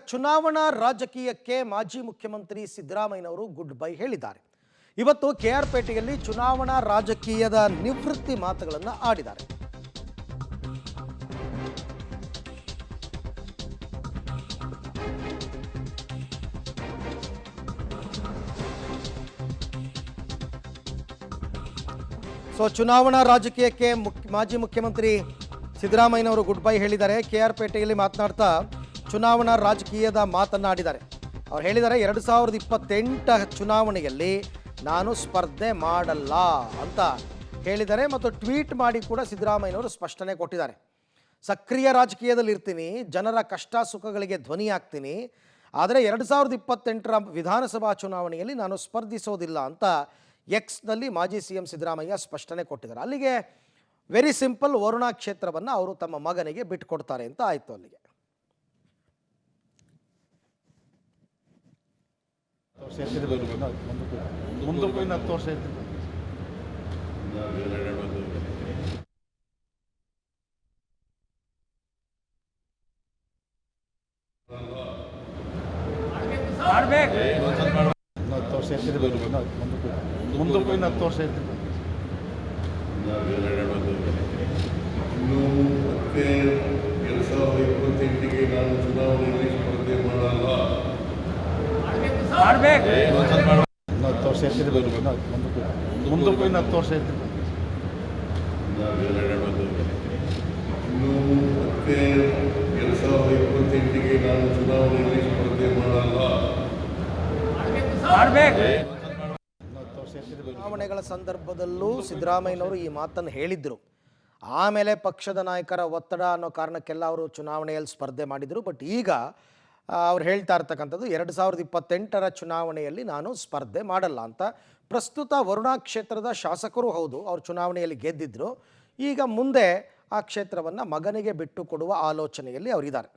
ಚುನಾವಣಾ ರಾಜಕೀಯಕ್ಕೆ ಮಾಜಿ ಮುಖ್ಯಮಂತ್ರಿ ಸಿದ್ದರಾಮಯ್ಯನವರು ಗುಡ್ ಬೈ ಹೇಳಿದ್ದಾರೆ. ಇವತ್ತು ಕೆಆರ್ ಪೇಟೆಯಲ್ಲಿ ಚುನಾವಣಾ ರಾಜಕೀಯದ ನಿವೃತ್ತಿ ಮಾತುಗಳನ್ನು ಆಡಿದ್ದಾರೆ. ಚುನಾವಣಾ ರಾಜಕೀಯಕ್ಕೆ ಮಾಜಿ ಮುಖ್ಯಮಂತ್ರಿ ಸಿದ್ದರಾಮಯ್ಯನವರು ಗುಡ್ ಬೈ ಹೇಳಿದ್ದಾರೆ. ಕೆಆರ್ ಪೇಟೆಯಲ್ಲಿ ಮಾತನಾಡ್ತಾ ಚುನಾವಣಾ ರಾಜಕೀಯದ ಮಾತನ್ನಾಡಿದ್ದಾರೆ. ಅವ್ರು ಹೇಳಿದ್ದಾರೆ 2028 ಚುನಾವಣೆಯಲ್ಲಿ ನಾನು ಸ್ಪರ್ಧೆ ಮಾಡಲ್ಲ ಅಂತ ಹೇಳಿದ್ದಾರೆ. ಮತ್ತು ಟ್ವೀಟ್ ಮಾಡಿ ಕೂಡ ಸಿದ್ದರಾಮಯ್ಯನವರು ಸ್ಪಷ್ಟನೆ ಕೊಟ್ಟಿದ್ದಾರೆ. ಸಕ್ರಿಯ ರಾಜಕೀಯದಲ್ಲಿ ಇರ್ತೀನಿ, ಜನರ ಕಷ್ಟ ಸುಖಗಳಿಗೆ ಧ್ವನಿ ಆಗ್ತೀನಿ, ಆದರೆ 2028 ವಿಧಾನಸಭಾ ಚುನಾವಣೆಯಲ್ಲಿ ನಾನು ಸ್ಪರ್ಧಿಸೋದಿಲ್ಲ ಅಂತ ಎಕ್ಸ್ನಲ್ಲಿ ಮಾಜಿ ಸಿಎಂ ಸಿದ್ದರಾಮಯ್ಯ ಸ್ಪಷ್ಟನೆ ಕೊಟ್ಟಿದ್ದಾರೆ. ಅಲ್ಲಿಗೆ ವೆರಿ ಸಿಂಪಲ್, ವರುಣಾ ಕ್ಷೇತ್ರವನ್ನು ಅವರು ತಮ್ಮ ಮಗನಿಗೆ ಬಿಟ್ಟುಕೊಡ್ತಾರೆ ಅಂತ ಆಯಿತು. ಅಲ್ಲಿಗೆ ಇನ್ನು ಮತ್ತೆ 2028ಗೆ ನಾನು ಚುನಾವಣೆಯಲ್ಲಿ ಸ್ಪರ್ಧೆ ಮಾಡಲ್ಲ. ಇನ್ನು ಮತ್ತೆ 2028ಗೆ ನಾನು ಚುನಾವಣೆಯಲ್ಲಿ ಸ್ಪರ್ಧೆ ಮಾಡಲ್ಲ. ಚುನಾವಣೆಗಳ ಸಂದರ್ಭದಲ್ಲೂ ಸಿದ್ದರಾಮಯ್ಯನವರು ಈ ಮಾತನ್ನು ಹೇಳಿದ್ರು. ಆಮೇಲೆ ಪಕ್ಷದ ನಾಯಕರ ಒತ್ತಡ ಅನ್ನೋ ಕಾರಣಕ್ಕೆಲ್ಲ ಅವರು ಚುನಾವಣೆಯಲ್ಲಿ ಸ್ಪರ್ಧೆ ಮಾಡಿದರು. ಬಟ್ ಈಗ ಅವ್ರು ಹೇಳ್ತಾ ಇರ್ತಕ್ಕಂಥದ್ದು 2028 ಚುನಾವಣೆಯಲ್ಲಿ ನಾನು ಸ್ಪರ್ಧೆ ಮಾಡಲ್ಲ ಅಂತ. ಪ್ರಸ್ತುತ ವರುಣಾ ಕ್ಷೇತ್ರದ ಶಾಸಕರು ಹೌದು, ಅವರು ಚುನಾವಣೆಯಲ್ಲಿ ಗೆದ್ದಿದ್ರು. ಈಗ ಮುಂದೆ ಆ ಕ್ಷೇತ್ರವನ್ನು ಮಗನಿಗೆ ಬಿಟ್ಟು ಕೊಡುವ ಆಲೋಚನೆಯಲ್ಲಿ ಅವರಿದ್ದಾರೆ.